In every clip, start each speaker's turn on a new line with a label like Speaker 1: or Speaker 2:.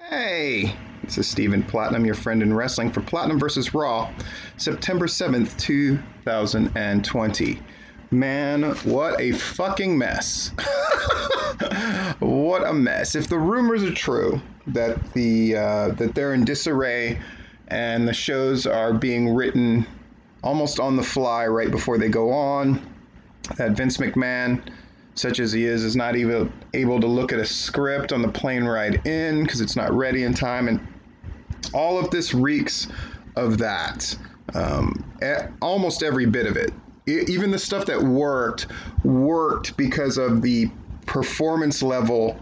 Speaker 1: Hey, this is Steven Platinum, your friend in wrestling for Platinum vs. Raw, September 7th, 2020. Man, what a fucking mess. What a mess. If the rumors are true that that they're in disarray and the shows are being written almost on the fly right before they go on, that Vince McMahon, such as he is not even able to look at a script on the plane ride in because it's not ready in time. And all of this reeks of that. Almost every bit of it. Even the stuff that worked because of the performance level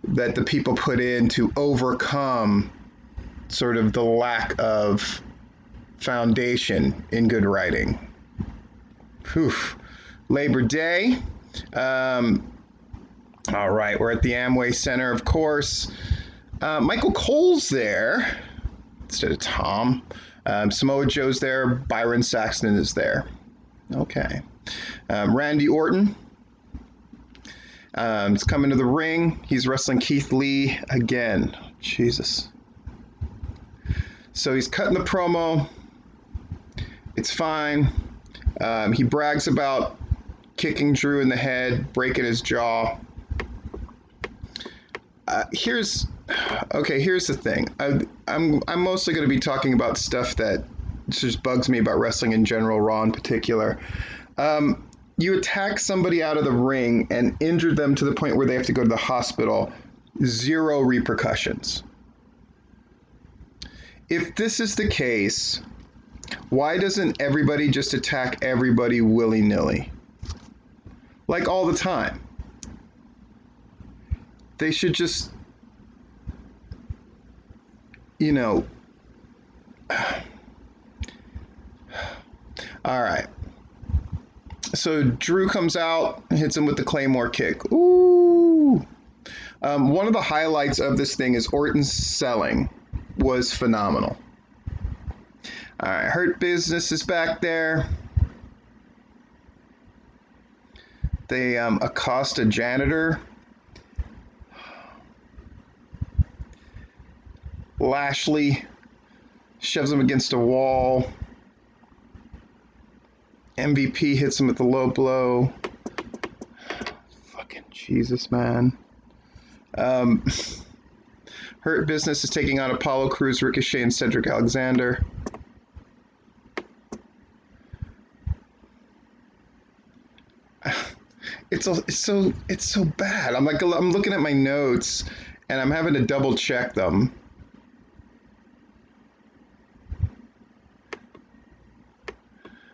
Speaker 1: that the people put in to overcome sort of the lack of foundation in good writing. Whew. Labor Day. All right, we're at the Amway Center, of course. Michael Cole's there instead of Tom. Samoa Joe's there. Byron Saxton is there. Okay. Randy Orton is coming to the ring. He's wrestling Keith Lee again. Jesus. So he's cutting the promo. It's fine. He brags about kicking Drew in the head, breaking his jaw. Here's the thing. I'm mostly going to be talking about stuff that just bugs me about wrestling in general, Raw in particular. You attack somebody out of the ring and injure them to the point where they have to go to the hospital. 0 repercussions. If this is the case, why doesn't everybody just attack everybody willy-nilly? Like all the time. They should just, all right. So Drew comes out, hits him with the Claymore kick. Ooh. One of the highlights of this thing is Orton's selling was phenomenal. All right, Hurt Business is back there. They accost a janitor. Lashley shoves him against a wall. MVP hits him with the low blow. Fucking Jesus, man. Hurt Business is taking on Apollo Crews, Ricochet, and Cedric Alexander. It's so bad. I'm looking at my notes and I'm having to double check them.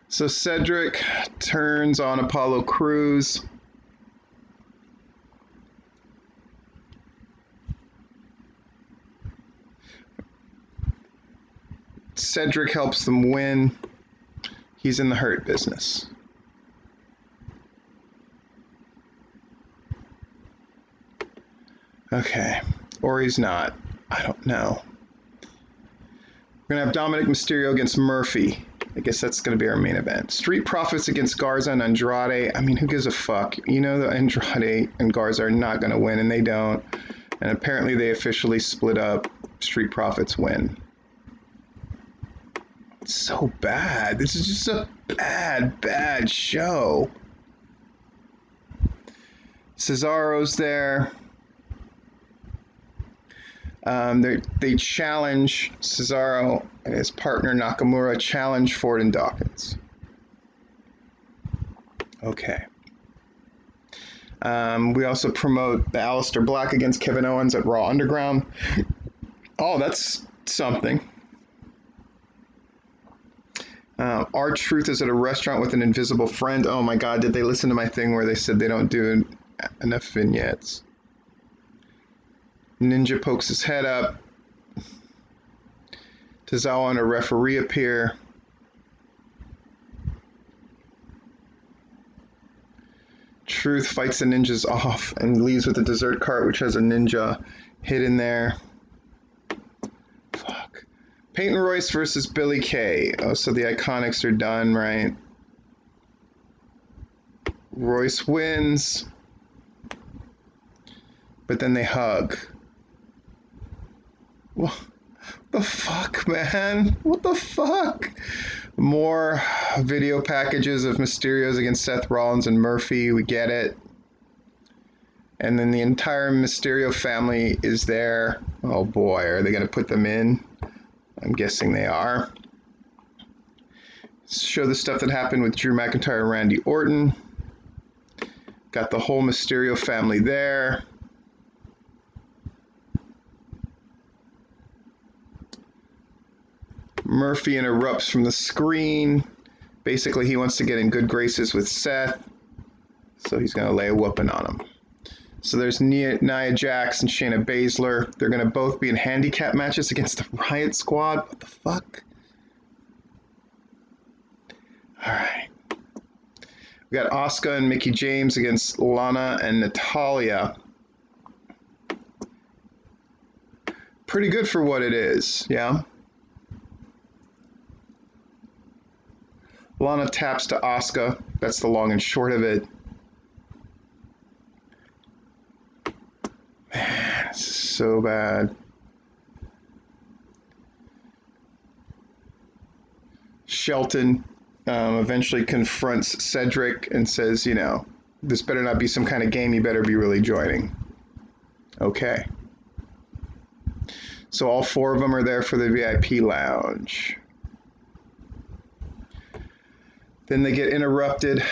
Speaker 1: So Cedric turns on Apollo Crews. Cedric helps them win. He's in the Hurt Business. Okay. Or he's not. I don't know. We're going to have Dominic Mysterio against Murphy. I guess that's going to be our main event. Street Profits against Garza and Andrade. I mean, who gives a fuck? You know that Andrade and Garza are not going to win, and they don't. And apparently they officially split up. Street Profits win. It's so bad. This is just a bad show. Cesaro's there. They challenge Cesaro and his partner Nakamura challenge Ford and Dawkins. Okay. We also promote the Aleister Black against Kevin Owens at Raw Underground. Oh, that's something. R-Truth is at a restaurant with an invisible friend. Oh my God, did they listen to my thing where they said they don't do enough vignettes? Ninja pokes his head up. Tozawa and a referee appear. Truth fights the ninjas off and leaves with a dessert cart which has a ninja hidden there. Fuck. Peyton Royce versus Billy Kay. Oh, so the Iconics are done, right? Royce wins. But then they hug. What the fuck, man? What the fuck? More video packages of Mysterios against Seth Rollins and Murphy. We get it. And then the entire Mysterio family is there. Oh boy, are they going to put them in? I'm guessing they are. Show the stuff that happened with Drew McIntyre and Randy Orton. Got the whole Mysterio family there. Murphy interrupts from the screen. Basically, he wants to get in good graces with Seth, so he's going to lay a whooping on him. So there's Nia Jax and Shayna Baszler. They're going to both be in handicap matches against the Riot Squad. What the fuck? All right. We got Asuka and Mickie James against Lana and Natalya. Pretty good for what it is, yeah? Lana taps to Asuka. That's the long and short of it. Man, this is so bad. Shelton eventually confronts Cedric and says, you know, this better not be some kind of game, you better be really joining. Okay. So all four of them are there for the VIP lounge. Then they get interrupted.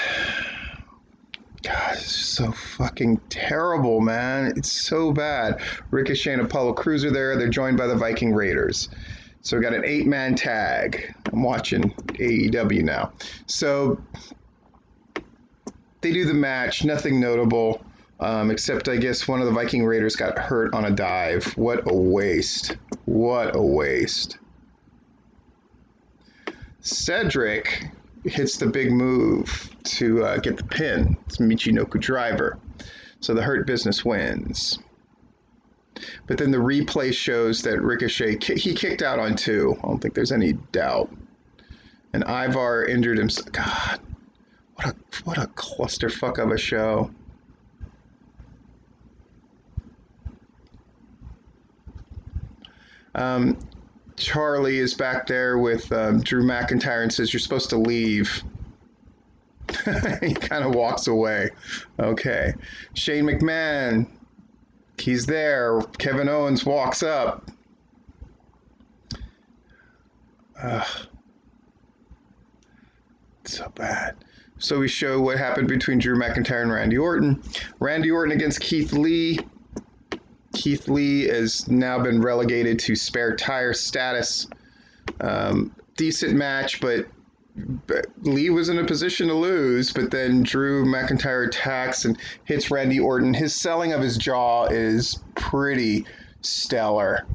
Speaker 1: God, it's so fucking terrible, man. It's so bad. Ricochet and Apollo Crews are there. They're joined by the Viking Raiders. So we got an 8-man tag. I'm watching AEW now. So they do the match. Nothing notable, except I guess one of the Viking Raiders got hurt on a dive. What a waste. What a waste. Cedric hits the big move to get the pin. It's Michinoku Driver. So the Hurt Business wins. But then the replay shows that Ricochet, he kicked out on 2. I don't think there's any doubt. And Ivar injured himself. God, what a clusterfuck of a show. Charlie is back there with Drew McIntyre and says, you're supposed to leave. He kind of walks away. Okay. Shane McMahon, he's there. Kevin Owens walks up. So bad. So we show what happened between Drew McIntyre and Randy Orton. Randy Orton against Keith Lee. Keith Lee has now been relegated to spare tire status. Decent match, but Lee was in a position to lose, but then Drew McIntyre attacks and hits Randy Orton. His selling of his jaw is pretty stellar.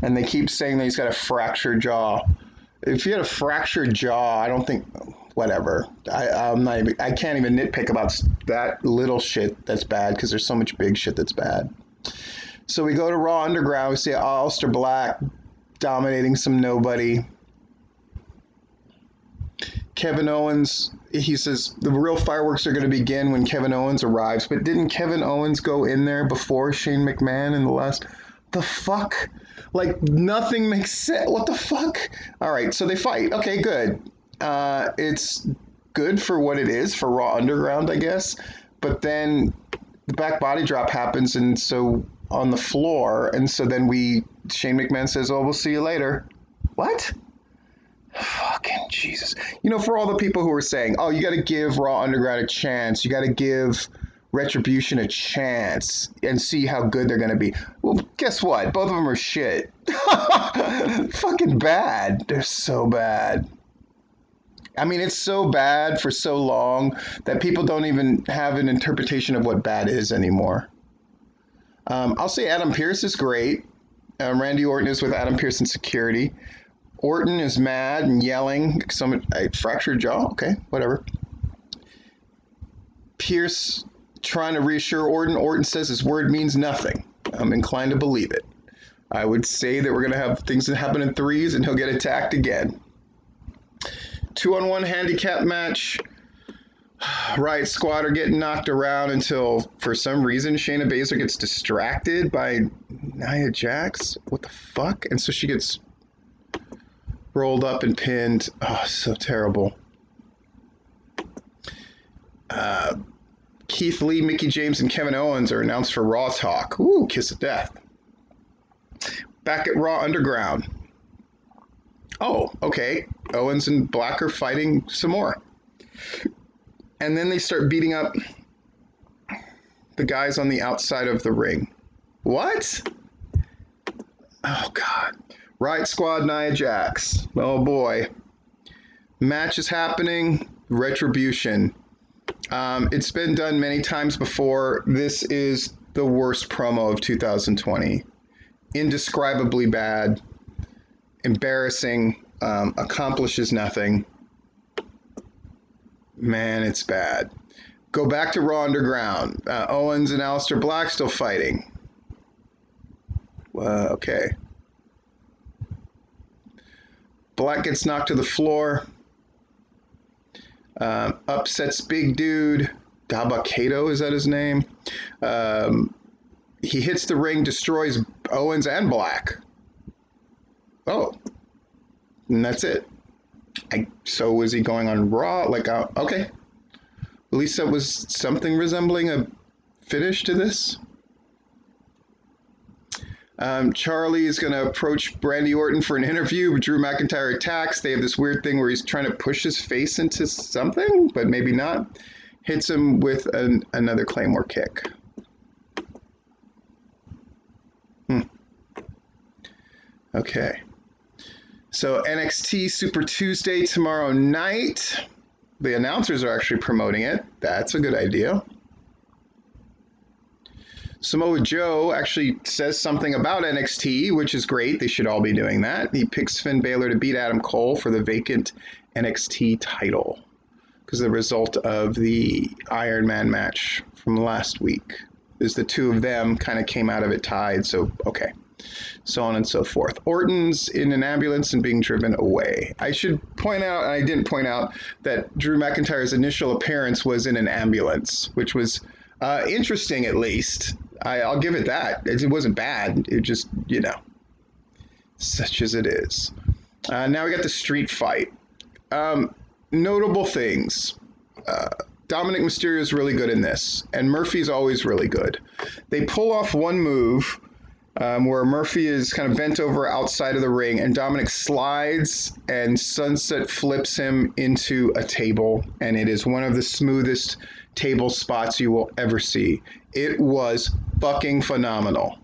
Speaker 1: And they keep saying that he's got a fractured jaw. If you had a fractured jaw, I don't think, whatever. I can't even nitpick about that little shit that's bad, because there's so much big shit that's bad. So we go to Raw Underground. We see Aleister Black dominating some nobody. Kevin Owens, he says the real fireworks are going to begin when Kevin Owens arrives. But didn't Kevin Owens go in there before Shane McMahon in the last? The fuck? Like, nothing makes sense. What the fuck? All right, so they fight. Okay, good. It's good for what it is for Raw Underground, I guess. But then the back body drop happens, and so on the floor, and so then Shane McMahon says, oh, we'll see you later. What? Fucking Jesus. You know, for all the people who are saying, oh, you got to give Raw Underground a chance, you got to give Retribution a chance and see how good they're going to be. Well, guess what? Both of them are shit. Fucking bad. They're so bad. I mean, it's so bad for so long that people don't even have an interpretation of what bad is anymore. I'll say Adam Pearce is great. Randy Orton is with Adam Pearce in security. Orton is mad and yelling. I fractured jaw. Okay, whatever. Pearce trying to reassure Orton. Orton says his word means nothing. I'm inclined to believe it. I would say that we're going to have things that happen in threes and he'll get attacked again. 2-on-1 handicap match. Riot Squad are getting knocked around until, for some reason, Shayna Baszler gets distracted by Nia Jax. What the fuck? And so she gets rolled up and pinned. Oh, so terrible. Keith Lee, Mickie James, and Kevin Owens are announced for Raw Talk. Ooh, kiss of death. Back at Raw Underground. Oh, okay. Owens and Black are fighting some more. And then they start beating up the guys on the outside of the ring. What? Oh, God. Riot Squad, Nia Jax. Oh, boy. Match is happening. Retribution. It's been done many times before. This is the worst promo of 2020. Indescribably bad. Embarrassing. Accomplishes nothing. Man, it's bad. Go back to Raw Underground. Owens and Aleister Black still fighting. Okay. Black gets knocked to the floor. Upsets Big Dude. Dabba-Kato, is that his name? He hits the ring, destroys Owens and Black. Oh. And that's it. So was he going on Raw? Okay. At least that was something resembling a finish to this. Charlie is going to approach Randy Orton for an interview. Drew McIntyre attacks. They have this weird thing where he's trying to push his face into something, but maybe not. Hits him with another Claymore kick. Okay. So NXT Super Tuesday tomorrow night. The announcers are actually promoting it. That's a good idea. Samoa Joe actually says something about NXT, which is great. They should all be doing that. He picks Finn Balor to beat Adam Cole for the vacant NXT title because the result of the Iron Man match from last week is the two of them kind of came out of it tied. So, okay. So on and so forth. Orton's in an ambulance and being driven away. I should point out, and I didn't point out, that Drew McIntyre's initial appearance was in an ambulance, which was interesting at least. I'll give it that. It wasn't bad. It just, such as it is. Now we got the street fight. Notable things. Dominic Mysterio is really good in this, and Murphy's always really good. They pull off one move where Murphy is kind of bent over outside of the ring, and Dominic slides and sunset flips him into a table, and it is one of the smoothest table spots you will ever see. It was fucking phenomenal.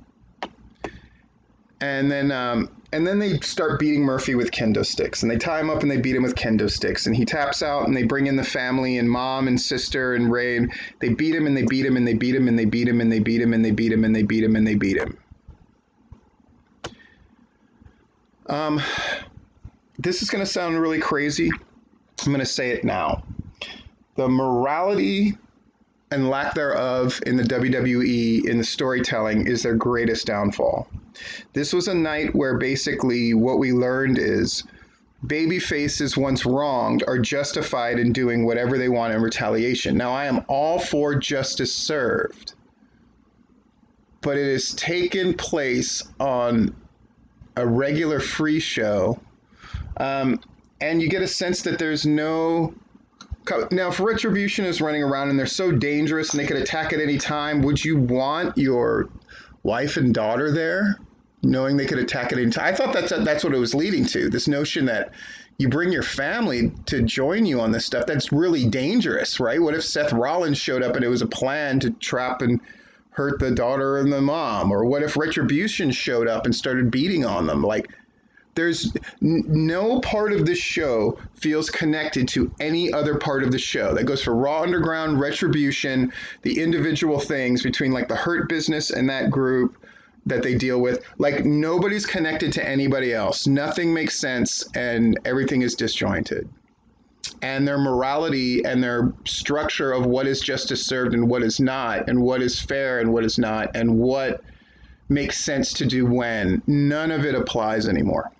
Speaker 1: And then they start beating Murphy with kendo sticks, and they tie him up and they beat him with kendo sticks, and he taps out, and they bring in the family and mom and sister and Ray, and they beat him and they beat him and they beat him and they beat him and they beat him and they beat him and they beat him and they beat him. This is going to sound really crazy. I'm going to say it now. The morality and lack thereof in the WWE in the storytelling is their greatest downfall. This was a night where basically what we learned is baby faces once wronged are justified in doing whatever they want in retaliation. Now, I am all for justice served, but it has taken place on a regular free show, and you get a sense that there's no... Now, if Retribution is running around and they're so dangerous and they could attack at any time, would you want your wife and daughter there, knowing they could attack at any time? I thought that's what it was leading to, this notion that you bring your family to join you on this stuff. That's really dangerous, right? What if Seth Rollins showed up and it was a plan to trap and hurt the daughter and the mom? Or what if Retribution showed up and started beating on them? There's no part of this show feels connected to any other part of the show. That goes for Raw Underground, Retribution, the individual things between the Hurt Business and that group that they deal with. Nobody's connected to anybody else. Nothing makes sense, and everything is disjointed. And their morality and their structure of what is justice served and what is not, and what is fair and what is not, and what makes sense to do when, none of it applies anymore.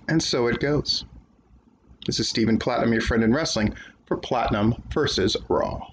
Speaker 1: And so it goes. This is Stephen Platinum, your friend in wrestling, for Platinum versus Raw.